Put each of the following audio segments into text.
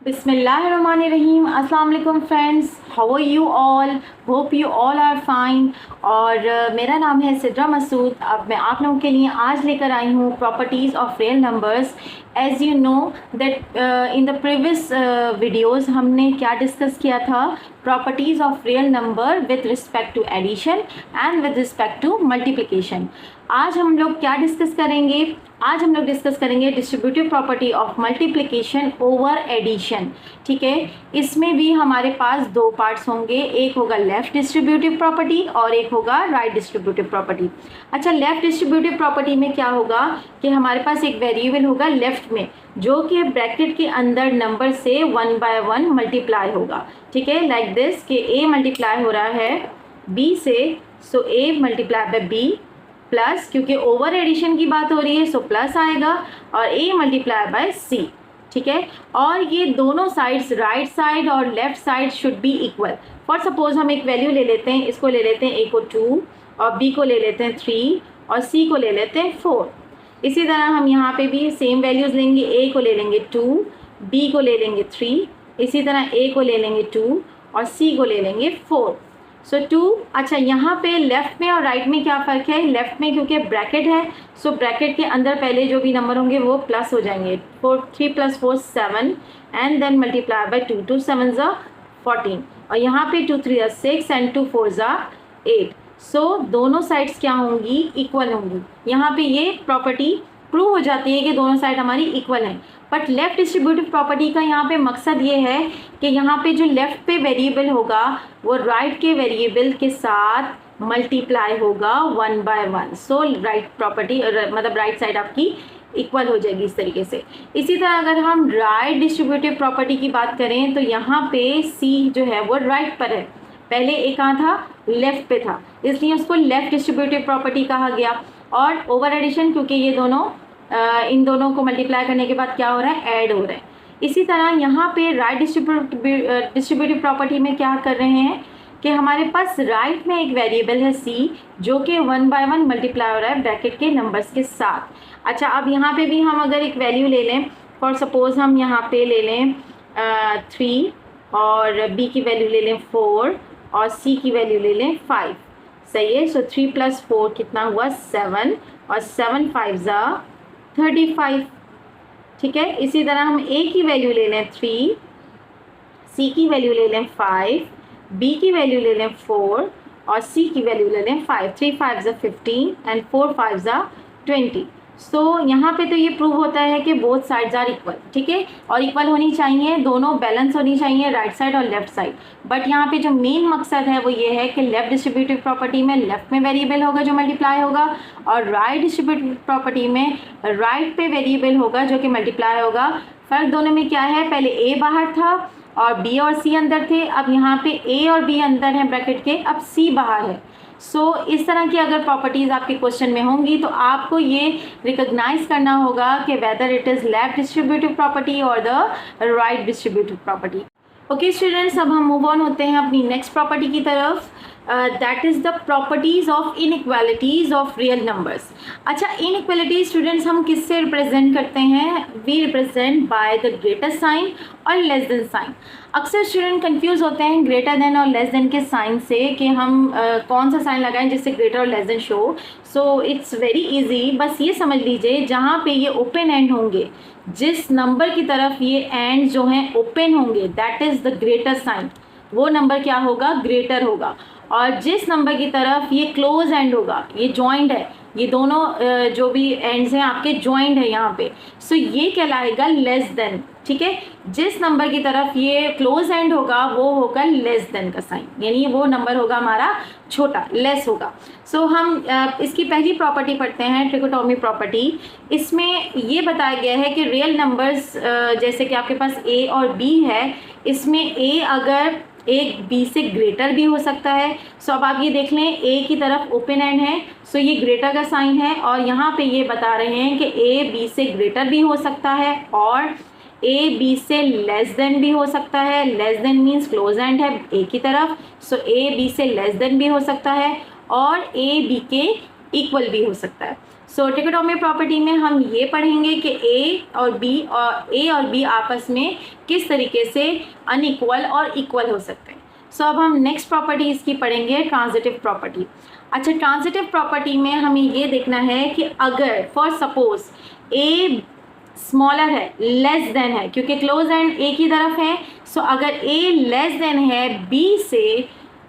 बिस्मिल्लाहिर्रहमानिर्रहीम। अस्सलाम वालेकुम friends, how are you all? Hope you all are fine. और मेरा नाम है सिद्रा मसूद। अब मैं आप लोगों के लिए आज लेकर आई हूँ properties of real numbers. As you know that in the previous videos हमने क्या डिस्कस किया था? Properties of real number with respect to addition and with respect to multiplication. आज हम लोग क्या डिस्कस करेंगे? आज हम लोग डिस्कस करेंगे distributive property of multiplication over addition. ठीक है, इसमें भी हमारे पास दो पार्ट्स होंगे, एक होगा लेफ्ट डिस्ट्रीब्यूटिव प्रॉपर्टी और एक होगा राइट डिस्ट्रीब्यूटिव प्रॉपर्टी। अच्छा, लेफ्ट डिस्ट्रीब्यूटिव प्रॉपर्टी में क्या होगा कि हमारे पास एक वेरिएबल होगा लेफ्ट में, जो कि ब्रैकेट के अंदर नंबर से 1 बाय 1 मल्टीप्लाई होगा। ठीक है, लाइक दिस कि a मल्टीप्लाई हो रहा है b से, सो a multiply by b plus, क्योंकि ओवर एडिशन की बात हो रही है सो प्लस आएगा, और a मल्टीप्लाई बाय c। ठीक है, और ये दोनों साइड्स राइट साइड और left side should be equal. For suppose हम एक वैल्यू ले लेते हैं, इसको ले लेते हैं a को 2 और b को ले लेते हैं 3 और c को ले लेते हैं 4। इसी तरह हम यहाँ पे भी सेम वैल्यूज़ लेंगे, a को ले लेंगे 2, b को ले लेंगे 3, इसी तरह a को ले लेंगे 2 और c को ले लेंगे 4। सो 2। अच्छा, यहाँ पे लेफ़्ट में और राइट में क्या फ़र्क है? लेफ़्ट में क्योंकि ब्रैकेट है, सो ब्रैकेट के अंदर पहले जो भी नंबर होंगे वो प्लस हो जाएंगे। 3 + 4 7 एंड देन मल्टीप्लाई बाय 2, 2 7 ज़ा 14, और यहाँ पे 2 3 ज़ा 6 एंड 2 4 ज़ा 8। सो दोनों साइड्स क्या होंगी? इक्वल होंगी। यहाँ पे ये प्रॉपर्टी प्रूव हो जाती है कि दोनों साइड हमारी इक्वल हैं। बट लेफ़्ट डिस्ट्रीब्यूटिव प्रॉपर्टी का यहाँ पे मकसद ये है कि यहाँ पे जो लेफ़्ट पे वेरिएबल होगा वो राइट के वेरिएबल के साथ मल्टीप्लाई होगा 1 बाय 1। सो राइट प्रॉपर्टी मतलब राइट साइड आपकी इक्वल हो जाएगी इस तरीके से। इसी तरह अगर हम राइट डिस्ट्रीब्यूटिव प्रॉपर्टी की बात करें तो यहाँ पे C जो है वो राइट पर है, पहले एक कहाँ था? लेफ़्ट पे था, इसलिए उसको लेफ़्ट डिस्ट्रीब्यूटिव प्रॉपर्टी कहा गया। और ओवर एडिशन, क्योंकि ये दोनों इन दोनों को मल्टीप्लाई करने के बाद क्या हो रहा है? ऐड हो रहा है। इसी तरह यहाँ पे राइट डिस्ट्रीब्यूटिव प्रॉपर्टी में क्या कर रहे हैं कि हमारे पास राइट में एक वेरिएबल है c, जो कि 1 बाय 1 मल्टीप्लाई हो रहा है ब्रैकेट के नंबर्स के साथ। अच्छा, अब यहाँ पे भी हम अगर एक वैल्यू ले लें, फॉर सपोज हम यहाँ पे ले लें 3 और b की वैल्यू ले लें 4 और c की वैल्यू ले लें 5। सही है। सो 3 + 4 कितना हुआ? 7, और 7 5 ज़ा 35। ठीक है, इसी तरह हम a की वैल्यू ले लें 3, c की वैल्यू ले लें 5, b की वैल्यू ले लें 4 और c की वैल्यू ले लें 5। 3 5 ज़ा 15 एंड 4 5 ज़ा 20। सो यहाँ पे तो ये प्रूव होता है कि बोथ साइड्स आर इक्वल। ठीक है, और इक्वल होनी चाहिए, दोनों बैलेंस होनी चाहिए, राइट साइड और लेफ्ट साइड। बट यहाँ पे जो मेन मकसद है वो ये है कि लेफ्ट डिस्ट्रीब्यूटिव प्रॉपर्टी में लेफ्ट में वेरिएबल होगा जो मल्टीप्लाई होगा, और राइट डिस्ट्रीब्यूटिव प्रॉपर्टी में राइट पे वेरिएबल होगा जो कि मल्टीप्लाई होगा। फ़र्क दोनों में क्या है? पहले a बाहर था और b और c अंदर थे, अब यहाँ पे a और b अंदर हैं ब्रैकेट के, अब c बाहर है। सो इस तरह की अगर प्रॉपर्टीज़ आपके क्वेश्चन में होंगी तो आपको ये रिकॉग्नाइज करना होगा कि whether it is left distributive property or the right distributive property. Okay students, अब हम मूव ऑन होते हैं अपनी नेक्स्ट प्रॉपर्टी की तरफ। That is the properties of inequalities of real numbers. अच्छा, इनइक्वालिटी स्टूडेंट्स हम किससे रिप्रेजेंट करते हैं? We represent by the greater sign और लेस देन साइन। अक्सर स्टूडेंट कंफ्यूज होते हैं ग्रेटर देन और लेस देन के साइन से कि हम कौन सा साइन लगाएं जिससे ग्रेटर और less then show. So it's very easy, बस ये समझ लीजिए जहाँ पे ये ओपन एंड होंगे, जिस नंबर की तरफ ये एंड जो हैं ओपन होंगे, that is the greater sign, वो नंबर क्या होगा? ग्रेटर होगा। और जिस नंबर की तरफ ये क्लोज एंड होगा, ये जॉइंट है, ये दोनों जो भी एंड्स हैं आपके जॉइंट है यहाँ पे, सो ये कहलाएगा लेस देन। ठीक है, जिस नंबर की तरफ ये क्लोज एंड होगा वो होगा लेस देन का साइन, यानी वो नंबर होगा हमारा छोटा, लेस होगा। सो हम इसकी पहली प्रॉपर्टी पढ़ते हैं, ट्रिकोटोमी प्रॉपर्टी। इसमें ये बताया गया है कि रियल नंबर्स जैसे कि आपके पास a और b है, इसमें a अगर एक b से ग्रेटर भी हो सकता है। सो अब आप ये देख लें, a की तरफ ओपन एंड है, सो ये ग्रेटर का साइन है, और यहाँ पे ये बता रहे हैं कि a b से ग्रेटर भी हो सकता है और a b से लेस देन भी हो सकता है। Less than means close and है a की तरफ, सो a b से लेस देन भी हो सकता है और a b के इक्वल भी हो सकता है। सो ट्रिकोटोमी प्रॉपर्टी में हम ये पढ़ेंगे कि ए और बी आपस में किस तरीके से अनइक्वल और इक्वल हो सकते हैं। सो अब हम नेक्स्ट प्रॉपर्टी इसकी पढ़ेंगे, ट्रांजिटिव प्रॉपर्टी। अच्छा, ट्रांजिटिव प्रॉपर्टी में हमें ये देखना है कि अगर फॉर सपोज ए स्मॉलर है, लेस देन है, क्योंकि क्लोज एंड ए की तरफ है, सो अगर ए लेस देन है बी से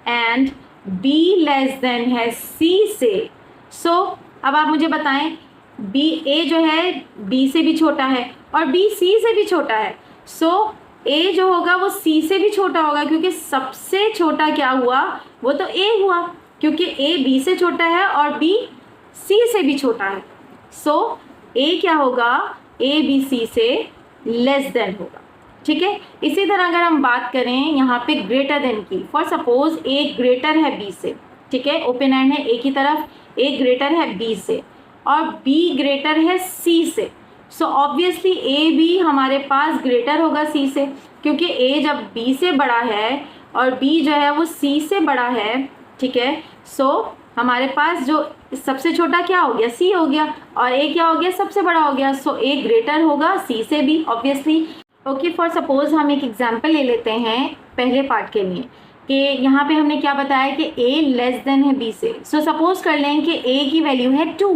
एंड बी लेस देन है सी से, सो अब आप मुझे बताएं, बी ए जो है बी से भी छोटा है और बी सी से भी छोटा है, सो ए जो होगा वो सी से भी छोटा होगा, क्योंकि सबसे छोटा क्या हुआ, वो तो ए हुआ, क्योंकि ए बी से छोटा है और बी सी से भी छोटा है। सो ए क्या होगा, ए बी सी से लेस देन होगा। ठीक है, इसी तरह अगर हम बात करें यहाँ पे ग्रेटर देन की, फॉर सपोज ए ग्रेटर है बी से, ठीक है, ओपन एंड है ए की तरफ, ए ग्रेटर है बी से और बी ग्रेटर है सी से, सो ऑब्वियसली ए भी हमारे पास ग्रेटर होगा सी से, क्योंकि ए जब बी से बड़ा है और बी जो है वो सी से बड़ा है। ठीक है, सो हमारे पास जो सबसे छोटा क्या हो गया, सी हो गया, और ए क्या हो गया, सबसे बड़ा हो गया, सो ए ग्रेटर होगा सी से भी ऑब्वियसली। ओके, फॉर सपोज हम एक एग्जांपल ले लेते हैं पहले पार्ट के लिए कि यहाँ पे हमने क्या बताया कि ए लेस देन है बी से। सो सपोज कर लें कि ए की वैल्यू है 2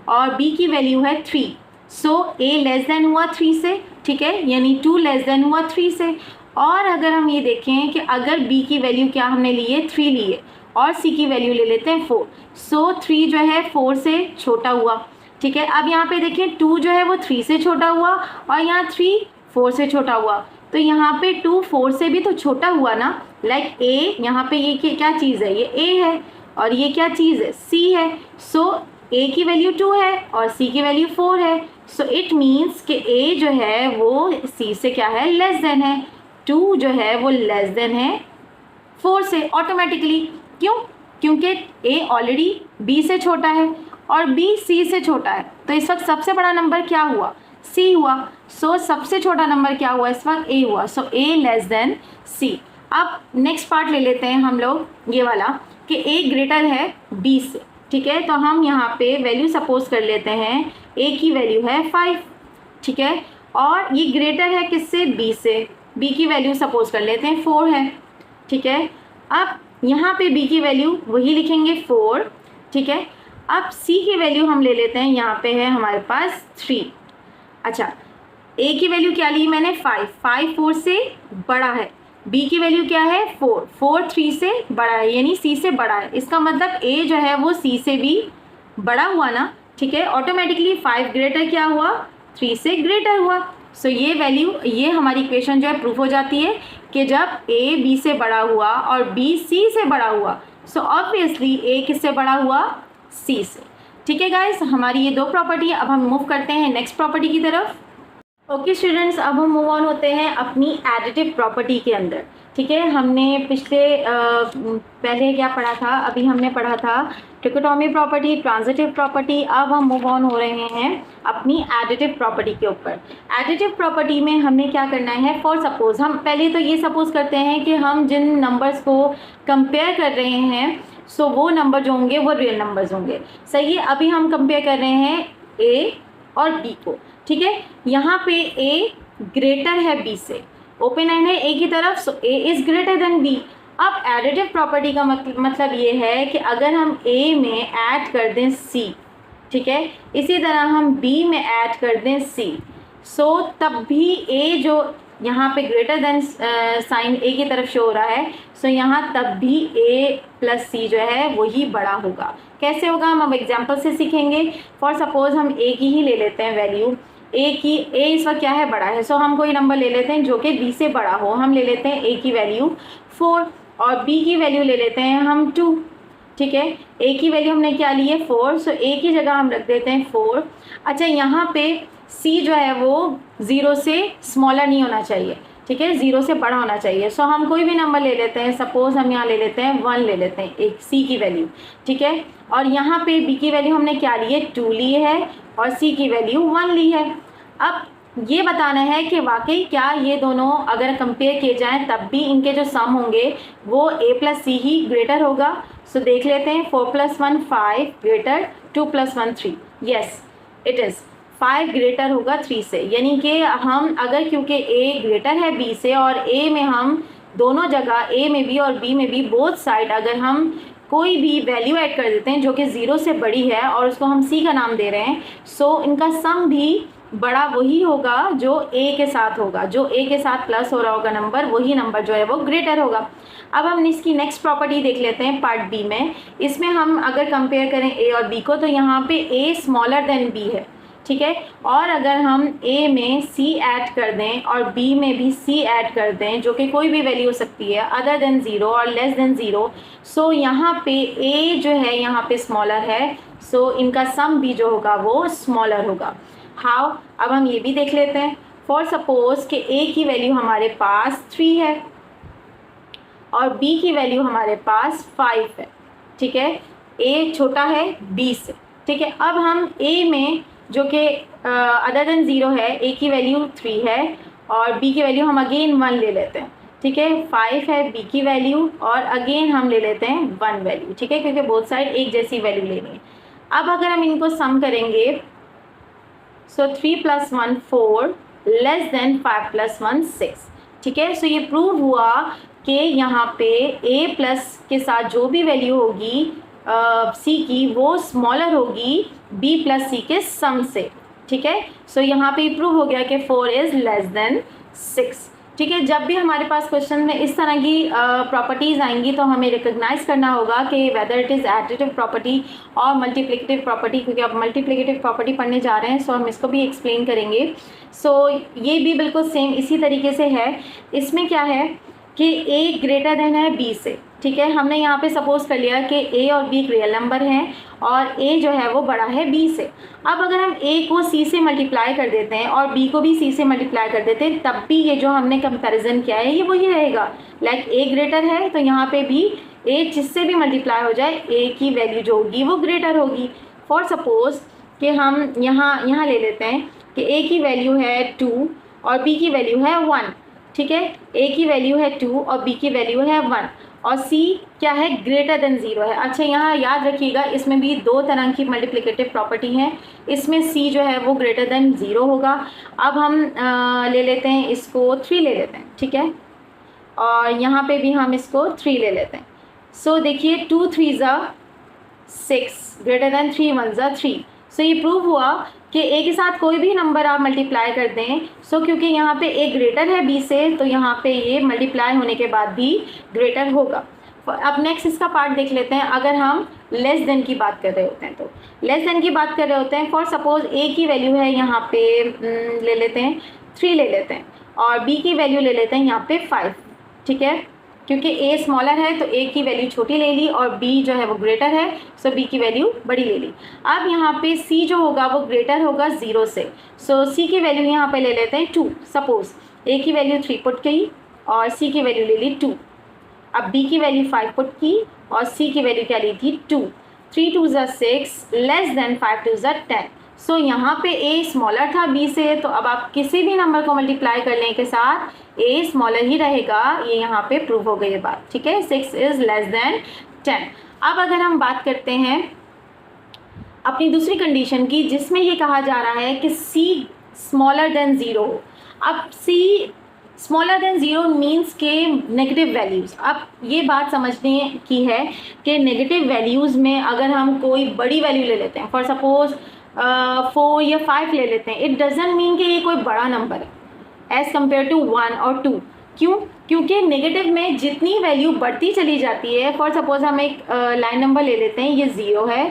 और बी की वैल्यू है 3, सो ए लेस देन हुआ 3 से, ठीक है, यानी 2 लेस देन हुआ 3 से। और अगर हम ये देखें कि अगर बी की वैल्यू क्या हमने ली है, 3 ली है, और सी की वैल्यू ले लेते हैं 4, सो 3 जो है 4 से छोटा हुआ। ठीक है, अब यहाँ पे देखें 2 जो है वो 3 से छोटा हुआ और यहाँ 3 4 से छोटा हुआ, तो यहाँ पे 2 4 से भी तो छोटा हुआ ना, लाइक ए, यहाँ पे ये क्या चीज़ है, ये ए है और ये क्या चीज़ है, सी है। सो ए की वैल्यू 2 है और सी की वैल्यू 4 है, सो इट मीन्स कि ए जो है वो सी से क्या है, लेस देन है, 2 जो है वो लेस देन है 4 से ऑटोमेटिकली। क्यों? क्योंकि ए ऑलरेडी बी से छोटा है और बी सी से छोटा है, तो इस वक्त सबसे बड़ा नंबर क्या हुआ, सी हुआ। सो सबसे छोटा नंबर क्या हुआ इस वक्त, ए हुआ, सो ए लेस देन सी। अब नेक्स्ट पार्ट ले लेते हैं हम लोग, ये वाला कि ए ग्रेटर है बी से। ठीक है, तो हम यहाँ पे वैल्यू सपोज कर लेते हैं, ए की वैल्यू है 5, ठीक है, और ये ग्रेटर है किससे, बी से, बी की वैल्यू सपोज कर लेते हैं 4 है। ठीक है, अब यहाँ पे बी की वैल्यू वही लिखेंगे 4, ठीक है। अब सी की वैल्यू हम ले लेते हैं, यहाँ पे है हमारे पास 3। अच्छा, ए की वैल्यू क्या ली मैंने, 5 4 से बड़ा है, बी की वैल्यू क्या है 4 3 से बड़ा है, यानी सी से बड़ा है, इसका मतलब ए जो है वो सी से भी बड़ा हुआ ना। ठीक है, ऑटोमेटिकली 5 ग्रेटर क्या हुआ, 3 से ग्रेटर हुआ। सो ये वैल्यू, ये हमारी इक्वेशन जो है प्रूफ हो जाती है कि जब ए बी से बड़ा हुआ और बी सी से बड़ा हुआ, सो ऑब्वियसली ए किससे बड़ा हुआ, सी से। ठीक है गाइस, हमारी ये 2 प्रॉपर्टी है। अब हम मूव करते हैं नेक्स्ट प्रॉपर्टी की तरफ। ओके स्टूडेंट्स, अब हम मूव ऑन होते हैं अपनी एडिटिव प्रॉपर्टी के अंदर। ठीक है, हमने पहले क्या पढ़ा था, अभी हमने पढ़ा था ट्रिकोटोमी प्रॉपर्टी, ट्रांजिटिव प्रॉपर्टी। अब हम मूव ऑन हो रहे हैं अपनी एडिटिव प्रॉपर्टी के ऊपर। एडिटिव प्रॉपर्टी में हमने क्या करना है, फॉर सपोज हम पहले तो ये सपोज करते हैं कि हम जिन नंबर्स को कंपेयर कर रहे हैं, सो वो नंबर जो होंगे वो रियल नंबर्स होंगे। सही है, अभी हम कंपेयर कर रहे हैं ए और बी को। ठीक है, यहाँ पे ए ग्रेटर है बी से, ओपन एंड है ए की तरफ, so A is greater than B. अब एडिटिव प्रॉपर्टी का मतलब ये है कि अगर हम ए में ऐड कर दें सी, ठीक है, इसी तरह हम बी में ऐड कर दें सी, सो तब भी ए जो यहाँ पे ग्रेटर देन साइन ए की तरफ शो हो रहा है, सो यहाँ तब भी ए प्लस सी जो है वही बड़ा होगा। कैसे होगा हम अब एग्जाम्पल से सीखेंगे। फॉर सपोज हम ए की ही ले लेते हैं वैल्यू, ए इस वक्त क्या है, बड़ा है, सो हम कोई नंबर ले लेते हैं जो कि बी से बड़ा हो। हम ले लेते हैं ए की वैल्यू 4 और बी की वैल्यू ले लेते हैं हम 2। ठीक है, ए की वैल्यू हमने क्या ली है 4, सो ए की जगह हम रख देते हैं 4। अच्छा, यहाँ पे सी जो है वो 0 से स्मॉलर नहीं होना चाहिए, ठीक है, 0 से बड़ा होना चाहिए। सो हम कोई भी नंबर ले लेते हैं, सपोज हम यहाँ ले लेते हैं 1 ले लेते हैं, एक सी की वैल्यू। ठीक है, और यहाँ पे बी की वैल्यू हमने क्या ली है, 2 ली है और सी की वैल्यू 1 ली है। अब ये बताना है कि वाकई क्या ये दोनों अगर कंपेयर किए जाएँ तब भी इनके जो सम होंगे वो ए प्लस सी ही ग्रेटर होगा। सो देख लेते हैं, 4 + 1 5 greater, 2 + 1 3, yes it is 5 greater होगा 3 से, यानी कि हम अगर क्योंकि a ग्रेटर है b से और a में हम दोनों जगह a में भी और b में भी बोथ साइड अगर हम कोई भी वैल्यू ऐड कर देते हैं जो कि 0 से बड़ी है और उसको हम c का नाम दे रहे हैं, सो इनका सम भी बड़ा वही होगा जो a के साथ होगा, जो a के साथ प्लस हो रहा होगा नंबर, वही नंबर जो है वो ग्रेटर होगा। अब हम इसकी नेक्स्ट प्रॉपर्टी देख लेते हैं पार्ट बी में। इसमें हम अगर कंपेयर करें a और b को तो यहाँ पे a स्मॉलर देन b है, ठीक है। और अगर हम a में c ऐड कर दें और b में भी c ऐड कर दें जो कि कोई भी वैल्यू हो सकती है अदर देन 0 और लेस देन 0, सो यहाँ पे a जो है यहाँ पे स्मॉलर है, सो इनका सम भी जो होगा वो स्मॉलर होगा। हाउ, अब हम ये भी देख लेते हैं। फॉर सपोज कि a की वैल्यू हमारे पास 3 है और b की वैल्यू हमारे पास 5 है, ठीक है। a छोटा है b से, ठीक है। अब हम a में जो कि अदर देन 0 है, a की वैल्यू 3 है और b की वैल्यू हम अगेन 1 ले लेते हैं, ठीक है। 5 है b की वैल्यू और अगेन हम ले लेते हैं 1 वैल्यू, ठीक है, क्योंकि बोथ साइड एक जैसी वैल्यू लेनी है। अब अगर हम इनको सम करेंगे, सो 3 + 1 4 लेस देन 5 + 1 6, ठीक है। सो ये प्रूव हुआ कि यहाँ पे a प्लस के साथ जो भी वैल्यू होगी c की वो स्मॉलर होगी b प्लस c के सम से, ठीक है। सो यहाँ पे प्रूव हो गया कि 4 इज़ लेस देन 6, ठीक है। जब भी हमारे पास क्वेश्चन में इस तरह की प्रॉपर्टीज़ आएंगी तो हमें रिकग्नाइज करना होगा कि whether it is additive property और मल्टीप्लिकेटिव प्रॉपर्टी, क्योंकि अब मल्टीप्लिकेटिव प्रॉपर्टी पढ़ने जा रहे हैं, सो हम इसको भी एक्सप्लेन करेंगे। सो ये भी बिल्कुल सेम इसी तरीके से है। इसमें क्या है कि a ग्रेटर देन है b से, ठीक है। हमने यहाँ पे सपोज कर लिया कि a और b एक रियल नंबर हैं और a जो है वो बड़ा है b से। अब अगर हम a को c से मल्टीप्लाई कर देते हैं और b को भी c से मल्टीप्लाई कर देते हैं, तब भी ये जो हमने कंपैरिजन किया है ये वही रहेगा। लाइक a ग्रेटर है तो यहाँ पे भी a जिससे भी मल्टीप्लाई हो जाए a की वैल्यू जो होगी वो ग्रेटर होगी। फॉर सपोज कि हम यहाँ ले लेते हैं कि a की वैल्यू है 2 और b की वैल्यू है 1, ठीक है। a की वैल्यू है 2 और b की वैल्यू है 1 और c क्या है, ग्रेटर देन 0 है। अच्छा, यहाँ याद रखिएगा इसमें भी दो तरह की मल्टीप्लिकेटिव प्रॉपर्टी हैं। इसमें c जो है वो ग्रेटर देन 0 होगा। अब हम ले लेते हैं इसको 3 ले लेते हैं, ठीक है, और यहाँ पे भी हम इसको 3 ले लेते हैं। सो देखिए 2 3 6 ग्रेटर देन 3 1 3। सो ये प्रूव हुआ कि a के साथ कोई भी नंबर आप मल्टीप्लाई कर दें, सो क्योंकि यहाँ पे a ग्रेटर है b से तो यहाँ पे ये मल्टीप्लाई होने के बाद भी ग्रेटर होगा। अब नेक्स्ट इसका पार्ट देख लेते हैं। अगर हम लेस देन की बात कर रहे होते हैं, तो लेस देन की बात कर रहे होते हैं, फॉर सपोज a की वैल्यू है यहाँ पे ले लेते हैं 3 ले लेते हैं और b की वैल्यू ले लेते हैं यहाँ पे 5, ठीक है। क्योंकि a स्मॉलर है तो a की वैल्यू छोटी ले ली और b जो है वो ग्रेटर है, सो b की वैल्यू बड़ी ले ली। अब यहाँ पे c जो होगा वो ग्रेटर होगा 0 से, सो c की वैल्यू यहाँ पे ले लेते हैं 2। सपोज a की वैल्यू 3 पुट की और c की वैल्यू ले ली 2। अब b की वैल्यू 5 पुट की और c की वैल्यू क्या ली थी 2। 3 2 6 लेस देन 5 2 10। सो यहाँ पे a स्मॉलर था b से, तो अब आप किसी भी नंबर को मल्टीप्लाई करने के साथ a स्मॉलर ही रहेगा। ये यहाँ पे प्रूव हो गई ये बात, ठीक है। 6 इज़ लेस देन 10। अब अगर हम बात करते हैं अपनी दूसरी कंडीशन की, जिसमें ये कहा जा रहा है कि c स्मॉलर देन 0 हो। अब c स्मॉलर देन 0 मीन्स के नेगेटिव वैल्यूज़। अब ये बात समझने की है कि नेगेटिव वैल्यूज़ में अगर हम कोई बड़ी वैल्यू ले लेते हैं, फॉर सपोज 4 या 5 ले लेते हैं, इट डजेंट मीन कि ये कोई बड़ा नंबर है एज़ कम्पेयर टू 1 और 2। क्यों? क्योंकि नेगेटिव में जितनी वैल्यू बढ़ती चली जाती है, फॉर सपोज हम एक लाइन नंबर ले लेते हैं, ये 0 है,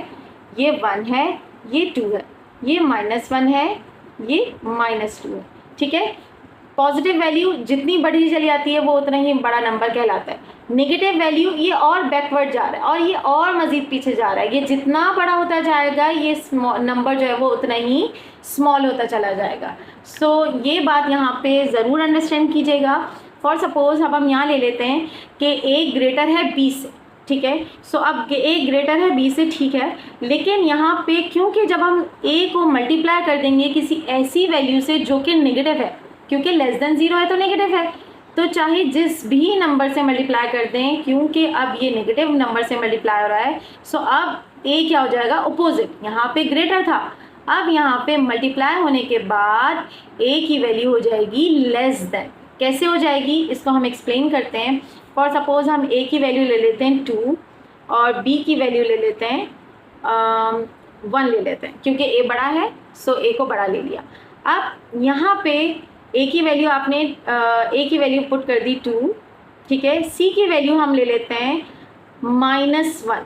ये 1 है, ये 2 है, ये -1 है, ये -2 है, ठीक है। पॉजिटिव वैल्यू जितनी बढ़ती चली जाती है वो उतना ही बड़ा नंबर कहलाता है। नेगेटिव वैल्यू ये और बैकवर्ड जा रहा है और ये और मज़ीद पीछे जा रहा है। ये जितना बड़ा होता जाएगा ये नंबर जो है वो उतना ही स्मॉल होता चला जाएगा। सो ये बात यहाँ पे ज़रूर अंडरस्टैंड कीजिएगा। फॉर सपोज अब हम यहाँ ले लेते हैं कि a ग्रेटर है b से, ठीक है। सो अब a ग्रेटर है b से, ठीक है, लेकिन यहाँ पे क्योंकि जब हम a को मल्टीप्लाई कर देंगे किसी ऐसी वैल्यू से जो कि नेगेटिव है, क्योंकि लेस देन 0 है तो नेगेटिव है, तो चाहे जिस भी नंबर से मल्टीप्लाई कर दें, क्योंकि अब ये नेगेटिव नंबर से मल्टीप्लाई हो रहा है, सो अब ए क्या हो जाएगा, अपोजिट, यहाँ पे ग्रेटर था, अब यहाँ पे मल्टीप्लाई होने के बाद ए की वैल्यू हो जाएगी लेस देन। कैसे हो जाएगी इसको हम एक्सप्लेन करते हैं। फॉर सपोज हम ए की वैल्यू ले लेते हैं 2 और बी की वैल्यू ले लेते हैं 1 ले लेते हैं, क्योंकि ए बड़ा है सो ए को बड़ा ले लिया। अब यहाँ पे ए की वैल्यू आपने ए की वैल्यू पुट कर दी 2, ठीक है। सी की वैल्यू हम ले लेते हैं -1।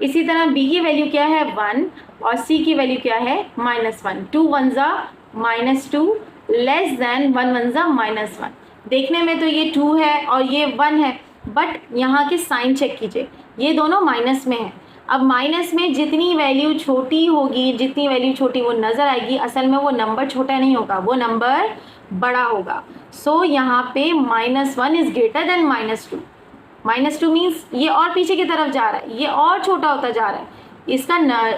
इसी तरह बी की वैल्यू क्या है 1 और सी की वैल्यू क्या है -1। 2 1 ज़ा -2 लेस देन 1 1 ज़ा -1। देखने में तो ये 2 है और ये 1 है, बट यहाँ के साइन चेक कीजिए, ये दोनों माइनस में है। अब माइनस में जितनी वैल्यू छोटी होगी, जितनी वैल्यू छोटी वो नज़र आएगी, असल में वो नंबर छोटा नहीं होगा, वो नंबर बड़ा होगा। सो यहाँ पे -1 इज़ ग्रेटर देन -2। -2 मीन्स ये और पीछे की तरफ जा रहा है, ये और छोटा होता जा रहा है। इसका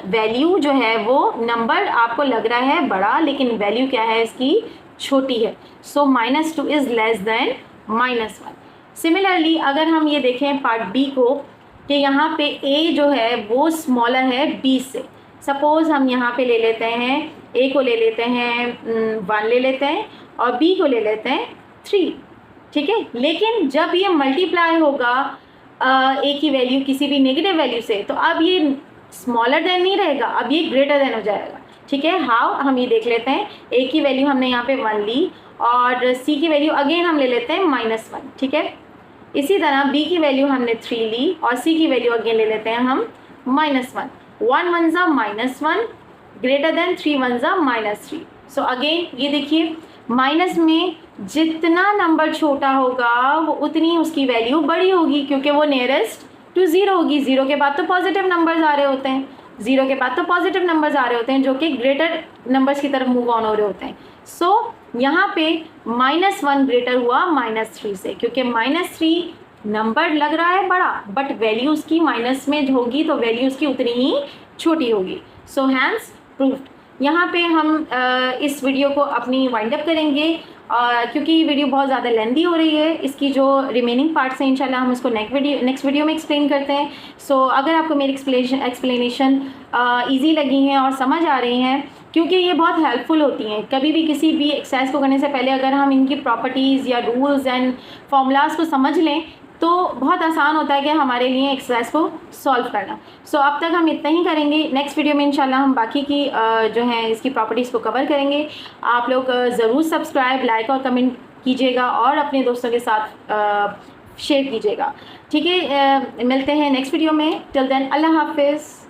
वैल्यू जो है वो नंबर आपको लग रहा है बड़ा, लेकिन वैल्यू क्या है इसकी, छोटी है। सो -2 इज़ लेस देन -1। सिमिलरली अगर हम ये देखें पार्ट बी को, कि यहाँ पे ए जो है वो स्मॉलर है बी से। सपोज़ हम यहाँ पे ले लेते हैं, ए को ले लेते हैं 1 ले लेते हैं और बी को ले लेते हैं 3, ठीक है। लेकिन जब ये मल्टीप्लाई होगा ए की वैल्यू किसी भी नेगेटिव वैल्यू से, तो अब ये स्मॉलर देन नहीं रहेगा, अब ये ग्रेटर देन हो जाएगा, ठीक है। हाउ, हम ये देख लेते हैं। ए की वैल्यू हमने यहाँ पे 1 ली और सी की वैल्यू अगेन हम ले लेते हैं -1, ठीक है। इसी तरह बी की वैल्यू हमने 3 ली और सी की वैल्यू अगेन ले लेते हैं हम -1। 1 1 ज़ा -1 ग्रेटर देन 3 1 ज़ा -3। सो अगेन ये देखिए, माइनस में जितना नंबर छोटा होगा वो उतनी उसकी वैल्यू बड़ी होगी, क्योंकि वो नियरेस्ट टू 0 होगी। 0 के बाद तो पॉजिटिव नंबर्स आ रहे होते हैं, 0 के बाद तो पॉजिटिव नंबर्स आ रहे होते हैं जो कि ग्रेटर नंबर्स की तरफ मूव ऑन हो रहे होते हैं। सो यहाँ पे -1 ग्रेटर हुआ -3 से, क्योंकि -3 नंबर लग रहा है बड़ा, बट वैल्यू उसकी माइनस में होगी तो वैल्यू उसकी उतनी ही छोटी होगी। So hence proved. यहाँ पे हम इस वीडियो को अपनी वाइंड अप करेंगे, क्योंकि ये वीडियो बहुत ज़्यादा लेंदी हो रही है। इसकी जो रिमेनिंग पार्ट्स हैं इंशाल्लाह हम इसको नेक्स्ट वीडियो में एक्सप्लेन करते हैं। सो अगर आपको मेरी एक्सप्लेनेशन ईजी लगी हैं और समझ आ रही हैं, क्योंकि ये बहुत हेल्पफुल होती हैं, कभी भी किसी भी एक्सरसाइज को करने से पहले अगर हम इनकी प्रॉपर्टीज़ या रूल्स एंड फॉर्मूलाज को समझ लें तो बहुत आसान होता है कि हमारे लिए एक्सरसाइज को सॉल्व करना। सो अब तक हम इतना ही करेंगे। नेक्स्ट वीडियो में इंशाल्लाह हम बाकी की जो है इसकी प्रॉपर्टीज़ को कवर करेंगे। आप लोग ज़रूर सब्सक्राइब, लाइक और कमेंट कीजिएगा और अपने दोस्तों के साथ शेयर कीजिएगा, ठीक है। मिलते हैं नेक्स्ट वीडियो में। टिल देन अल्लाह हाफिज़।